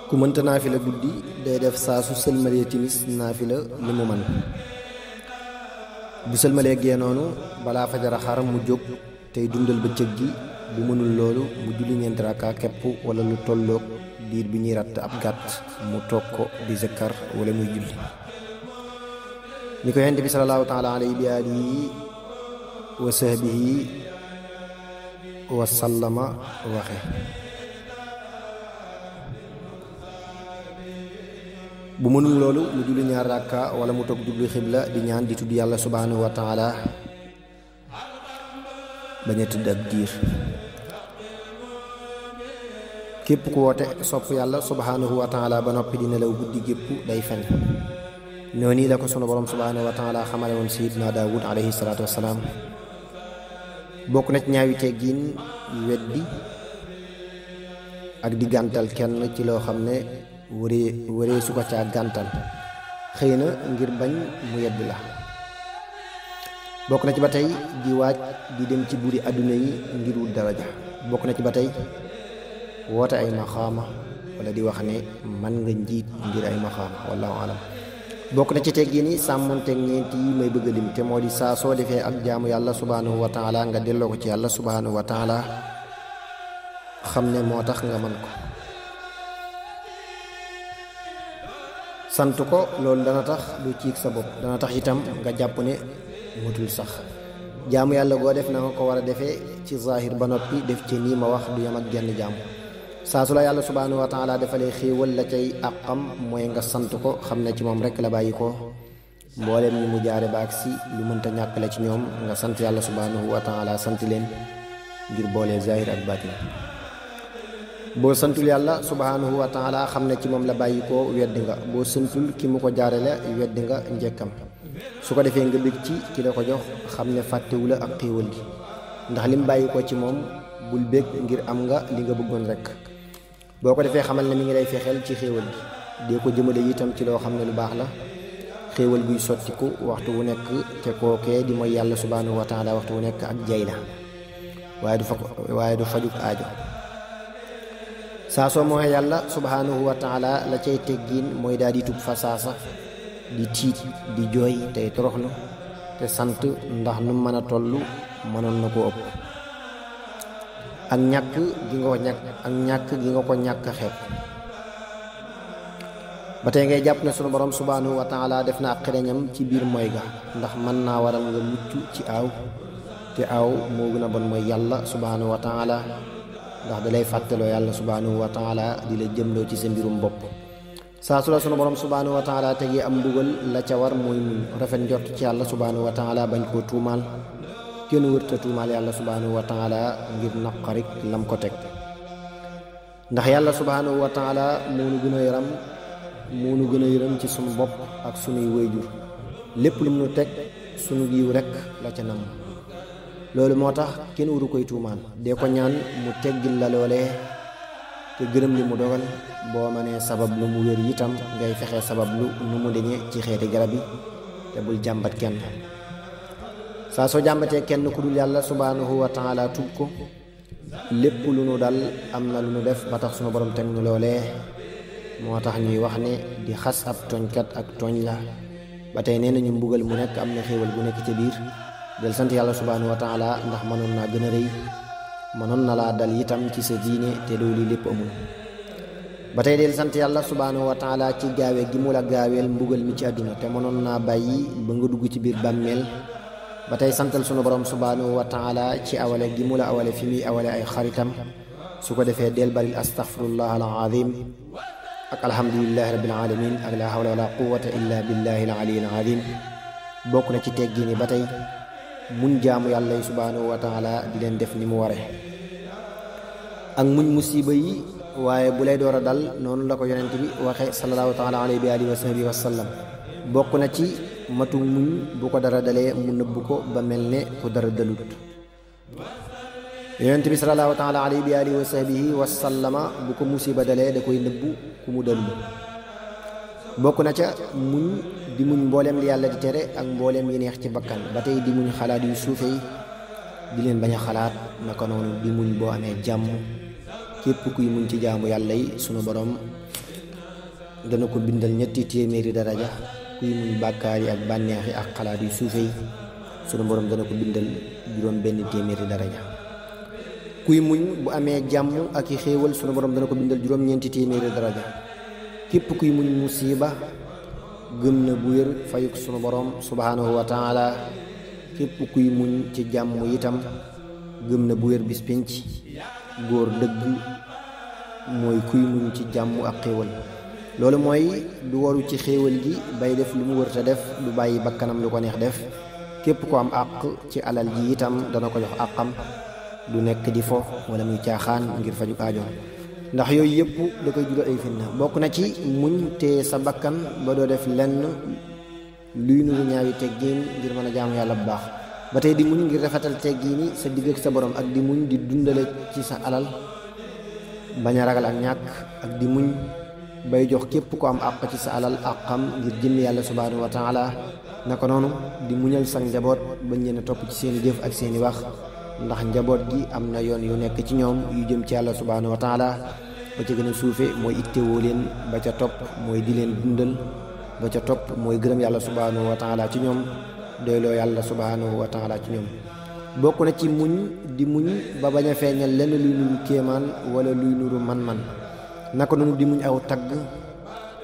ku mënta naafila guddi day def saa su sëlmalee timis naafila li mu man bu sëlmalee gee noonu balaa fajara xar mu jóg tey dundal bëccëg gi bu mënul loolu mu julli ñeenti rakka kepp wala lu tolloog diir bi ñuy ratt ab gàtt mu toog ko di zikkar wala muy julli ni ko yonent bi salallaahu taala alayhi bi alihi wa sahbihi wa sallama waxe bu mënul loolu mu julli ñaar rakka wala mu toog jublu xibla di ñaan di tudd yàlla subhanahu wa taala bañ a tëdd ab diir képp ku woote sopp yàlla subhanahu wa taala ba noppi di nelaw guddi gépp day fen noonu la ko sunu borom subhanahu wa taala xamale woon sayidna daawud alayhi salaatu wassalaam bokk na ci ñaawi teggiin weddi ak di gàntal kenn ci loo xam ne wëree su ko caa gàntal xëy na ngir bañ mu yedd la bokk na ci ba tey di waaj di dem ci buri àdduna yi ngir wut daraja bokk na ci ba tey woote ay maxaama wala di wax ne man nga njiit ngir ay maxaama wallahu alam bokk na ci teggi ni sàmmonteeg ñeent yi may bëgg a lim te moo di saa soo defee ak jaamu yàlla subhanahu wa taala nga delloo ko ci yàlla subhanahu wa taala xam ne moo tax nga man ko sant ko loolu dana tax du ciig sa bopp dana tax itam nga jàpp ne matul sax jaamu yàlla goo def na nga ko war a defee ci zahir ba noppi def ci nii ma wax du yam ak genn jaamu saa su la yàlla subhanahu wa taala defalee xéewal la cay àqam mooy nga sant ko xam ne ci moom rek la bàyyi ko mbooleem ñi mu jaare ba ak si lu mënta ñàkk la ci ñoom nga sant yàlla subhanahu wa taala sant leen ngir boolee zahir ak baatin boo santul yàlla subhanahu wa taala xam ne ci moom la bàyyi ko weddi nga boo santul ki mu ko jaarale weddi nga njëkkam su ko defee nga bég ci ki la ko jox xam ne fàttewu la ak xéewal gi ndax lim bàyyi ko ci moom bul bég ngir am nga li nga bëggoon rek boo ko defee xamal ne mi ngi lay fexeel ci xéewal gi dee ko jëmale itam ci loo xam ne lu baax la xéewal guy sottiku waxtu wu nekk te kookee di mooy yàlla subhanahu wa taala waxtu wu nekk ak jay la waaye du fajuk aajo saa soo mooy yàlla subhanahu wa taala la cay teggiin mooy daal di tub fa saasa di tiit di jooy tey toroxlu te sant ndax nu mën a toll mënoon na ko ëpp ak ñàkk gi nga ko ñàkk xeeb ba tey ngay jàpp ne sunu borom subhanahu wa taala def na ak xereñam ci biir mooy ga ndax mën naa waral nga mucc ci aaw te aaw moo gën a bon mooy yàlla subhanahu wa taala ndax da lay fàttaloo yàlla subhanahu wa taala di la jëmloo ci sa mbirum bopp saa su la sunu borom subhanahu wa taala tegee am mbugal la ca war mooy muñ rafet njort ci yàlla subhanahu wa taala bañ koo tuumaal kenn wërta tuumaal yàlla subhanahu wa taala ngir naqarik lam ko teg ndax yàlla subhanahu wa taala moo nu gën a yërëm ci sunu bopp ak sunuy wayjur lépp lu mu nu teg sunu yiw rek la ca nam loolu moo tax kenn waru koy tuumaan dee ko ñaan mu teggil la loolee te gërëm li mu dogal boo mënee sabab lu mu wér itam ngay fexe sabab lu nu mu deñe ci xeeti garab yi te bul jàmbat kenn saa soo jàmbatee kenn ku dul yàlla subhanahu wa taala tub ko lépp lu nu dal am na lu nu def ba tax sunu borom teg nu loolee moo tax ñuy wax ne di xas ab tooñkat ak tooñ la ba tey nee nañu mbugal mu nekk am na xéewal bu nekk ca biir del sant yàlla subhanahu wa taala ndax mënoon naa gën a rëy mënoon na laa dal itam ci sa diine te loolu lépp amul ba tey del sant yàlla subhanahu wa taala ci gaawe gi mu la gaaweel mbugal mi ci àdduna te mënoon naa bàyyi ba nga dugg ci biir bàmmeel ba tey santal sunu borom subhanahu wa taala ci awale gi mu la awale fi muy awale ay xaritam su ko defee del baril astaghfirullah al azim ak alhamdulillahi rabbil alamin ak la hawla wala quwwata illa billahi al aliyyil azim bokk na ci teggi ni ba tey muñ jaamu yàlla yi subhanahu wa taala di leen def ni mu ware ak muñ musiba yi waaye bu lay door a dal noonu la ko yonent bi waxe sallallahu taala alayhi wa alihi wa sahbihi wa sallam bokk na ci matu muñ bu ko dara dalee mu nëbb ko ba mel ne ku dara dalut yonent bi sallallahu taala alayhi wa alihi wa sahbihi wa sallama bu ko musiba dalee da koy nëbb ku mu dalul bokk na ca muñ di muñ mbooleem li yàlla di tere ak mbooleem yi neex ci bakkan ba tey di muñ xalaat yu suufe yi di leen bañ a xalaat. naka noonu di muñ boo amee jàmm. képp kuy muñ ci jaamu yàlla yi sunu borom dana ko bindal ñetti téeméeri daraja. kuy muñ bàkkaar yi ak bànneex yi ak xalaat yu suufe yi sunu borom dana ko bindal juróom benn téeméeri daraja. kuy muñ bu amee jàmm ak i xéewal sunu borom dana ko bindal juróom ñeenti téeméeri daraja. képp kuy muñ musiba gëm na bu wér fayuk sunu borom subhanahu wa taala. képp kuy muñ ci jàmm itam gëm na bu wér bis pénc. góor dëgg mooy kuy muñ ci jàmm ak xéewal. loolu mooy du waru ci xéewal gi bay def lu mu wërta def, du bàyyi bakkanam lu ko neex def. képp ko am àq ci alal ji itam dana ko jox àqam, du nekk di fo wala muy caaxaan ngir faju aajoom. ndax yooyu yëpp da koy jural ay fitna. bokk na ci muñ te sa bakkan ba doo def lenn luy nuru ñaawi teggiin ngir mën a jaamu yàlla bu baax. ba tey di muñ ngir rafetal teggiini sa digg ak sa borom, ak di muñ di dundale ci sa alal bañ a ragal ak ñàkk, ak di muñ bay jox képp ko am àq ci sa alal àqam ngir jëmmi yàlla subhanahu wa taala. naka noonu di muñal sa njaboot bañ leen a topp ci seeni jëf ak seeni wax, ndax njaboot gi am na yoon yu nekk ci ñoom yu jëm ci yàlla subhanahu wa taala. ba ca gën a suufe mooy ittewoo leen, ba ca topp mooy di leen dundal, ba ca topp mooy gërëm yàlla subhanahu wa taala ci ñoom, doyloo yàlla subhanahu wa taala ci ñoom. bokk na ci muñ di muñ ba bañ a feeñal lenn luy nuru kéemaan wala luy nuru man-man. naka noonu di muñ aw tagg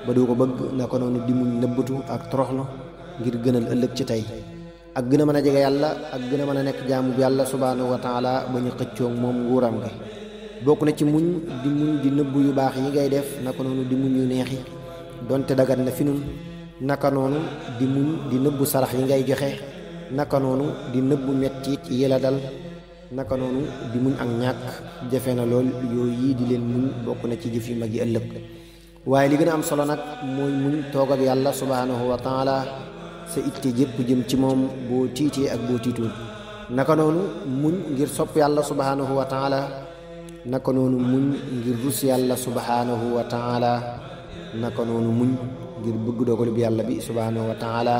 ba doo ko bëgg. naka noonu di muñ nëbbatu ak toroxlu ngir gënal ëllëg ci tey, ak gën a mën a jege yàlla, ak gën a mën a nekk jaamu bi yàlla subhanahu wa taala ba ñu xëccoog moom nguuram gi. bokk na ci muñ di nëbbu yu baax yi ngay def. naka noonu di muñ yu neexi donte dagat na fi nun. naka noonu di muñ di nëbbu sarax yi ngay joxe. naka noonu di nëbbu mettit yi la dal. naka noonu di muñ ak ñàkk jafe na lool. yooyu yi di leen muñ bokk na ci jëf yu mag yi ëllëg. waaye li gën a am solo nag mooy muñ toog ak yàlla subhanahu wa taala, sa itte jépp jëm ci moom boo tiitee ak boo tiitul. naka noonu muñ ngir sopp yàlla subhanahu wa taala. naka noonu muñ ngir rus yàlla subhanahu wa taala. naka noonu muñ ngir bëgg dogalub yàlla bi subhanahu wa taala,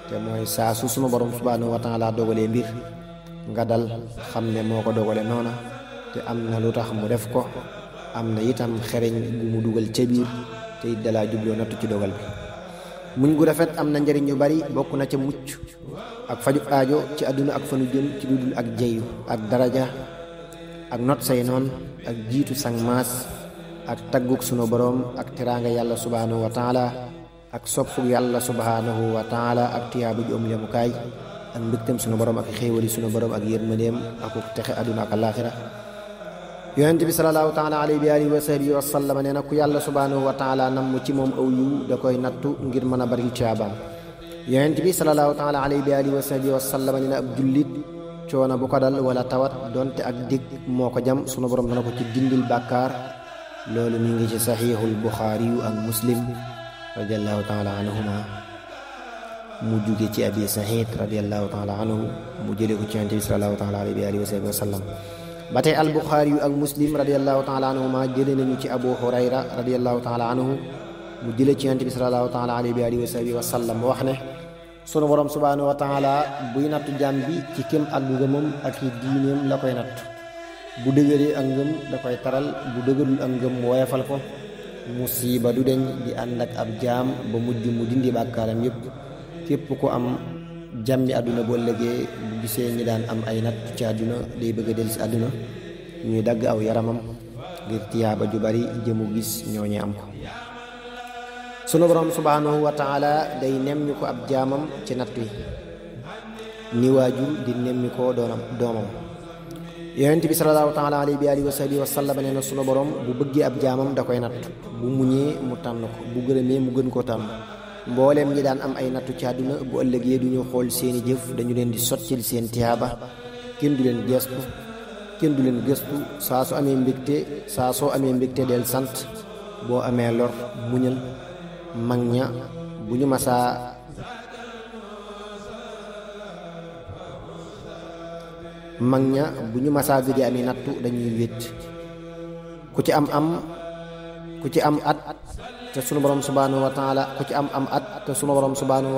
te mooy saa su sunu borom subhanahu wa taala dogalee mbir nga dal xam ne moo ko dogale noona, te am na lu tax mu def ko, am na itam xereñ gu mu dugal ca biir, te it dalaa jubloo nattu ci dogal bi. muñ gu rafet am na njariñ yu bari. bokk na ca mucc ak fajub aajo ci àdduna ak fanu jëm ci lu dul ak jeyu ak daraja, ak not say noon, ak jiitu sang maas, ak tagguk sunu borom, ak teraanga yàlla subhanahu wa taala, ak soppuk yàlla subhanahu wa taala, ak tiyaabu ju am lemukaay, ak mbégtam sunu borom, ak xéewali sunu borom, ak yërmandeem, ak texe àdduna ak alaaxira. yonent bi salallaahu taala alayhi wa alihi wa sahbihi wa sallam nee na ku yàlla subhanahu wa taala namm ci moom aw yiw da koy nattu ngir mën a bari caabaam. yonent bi salallaahu taala alayhi wa alihi wa sahbihi wa sallam nee na ab jullit coono bu ko dal wala tawat donte ak dig moo ko jam sunu borom dana ko ci dindil bàkkaar. loolu mi ngi ci saxiixul buxaari yu ak muslim radiallahu taala anhuma, mu jóge ci abi saxiid radiallahu taala anhu, mu jële ko ci yonent bi salallaahu taala alayhi wa alihi wa sahbihi wa sallam. ba tey al buxaari yu ak muslim radiallahu taala anhuma jële nañu ci abu hurayra radiallahu taala anhu, mu jële ci yonent bi salallaahu taala alayhi wa alihi wa sahbihi wa sallam wax ne sunu borom subhanahu wa taala buy nattu jaam bi ci kem ak ngëmam ak i diineem la koy natt. bu dëgëree ak ngëm da koy taral, bu dëgërul ak ngëm mu woyafal ko. musiba du deñ di ànd ak ab jaam ba mujj mu dindi bàkkaaram yépp. képp ku am jàmmi àdduna boo ëllëgee bu gisee ñi daan am ay natt ci àdduna day bëgg a del si àdduna, ñuy dagg aw yaramam ngir tiyaaba ju bari jëmu gis ñooñee am ko. sunu borom subhanahu wa taala day nemmi ko ab jaamam ci natt wi ni waajur di nemmi ko doomam. yonent bi salallaahu taala alayhi wa alihi wa sahbihi wa sallam nee na sunu borom bu bëggee ab jaamam da koy natt, bu muñee mu tànn ko, bu gërëmee mu gën koo tànn. mbooleem ñi daan am ay nattu ci àdduna bu ëllëgee du ñu xool seeni jëf, dañu leen di sottil seen tiyaaba. kenn du leen gëstu saa soo amee mbégte del sant, boo amee lor muñal. mag ña bu ñu masaa gëjee amee nattu dañuy wét. ku ci am at te sunu borom subhanahu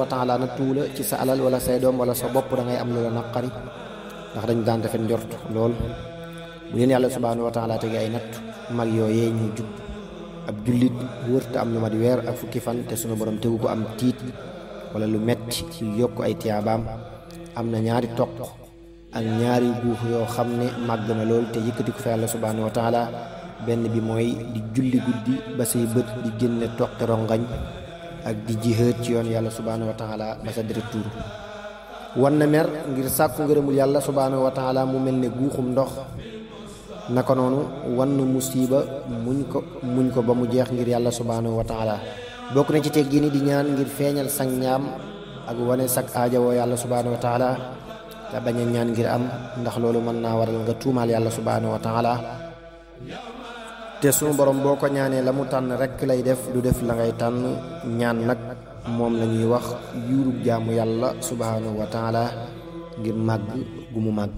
wa taala nattuwu la ci sa alal wala say doom wala sa bopp da ngay am lu la naqari. ndax dañ daan rafet njort lool bu leen yàlla subhanahu wa taala tege ay natt mag yooyee ñu jub ab jullit wërta am lu mat weer ak fukki fan te sunu borom tegu ko am tiit wala lu metti ci yokk ay tiyaabaam. am na ñaari toq ak ñaari guux yoo xam ne màgg na lool te yëkkati ko fa yàlla subhanahu wa taala. benn bi mooy di julli guddi ba say bët di génne toqi rongañ ak di jihaad ci yoon yàlla subhanahu wa taala ba sa deret tuuru. wan na mer ngir sàkku ngërëmul yàlla subhanahu wa taala mu mel ne guuxum ndox. naka noonu wan na musiba muñ ko ba mu jeex ngir yàlla subhanahu wa taala. bokk na ci teggi ni di ñaan ngir feeñal sag ñaam ak wane sag aajawoo yàlla subhanahu wa taala te bañ a ñaan ngir am, ndax loolu mën naa waral nga tuumaal yàlla subhanahu wa taala. te sunu borom boo ko ñaanee la mu tànn rekk lay def, du def la ngay tànn. ñaan nag moom la ñuy wax yuurub jaamu yàlla subhanahu wa taala ngir màgg gu mu màgg.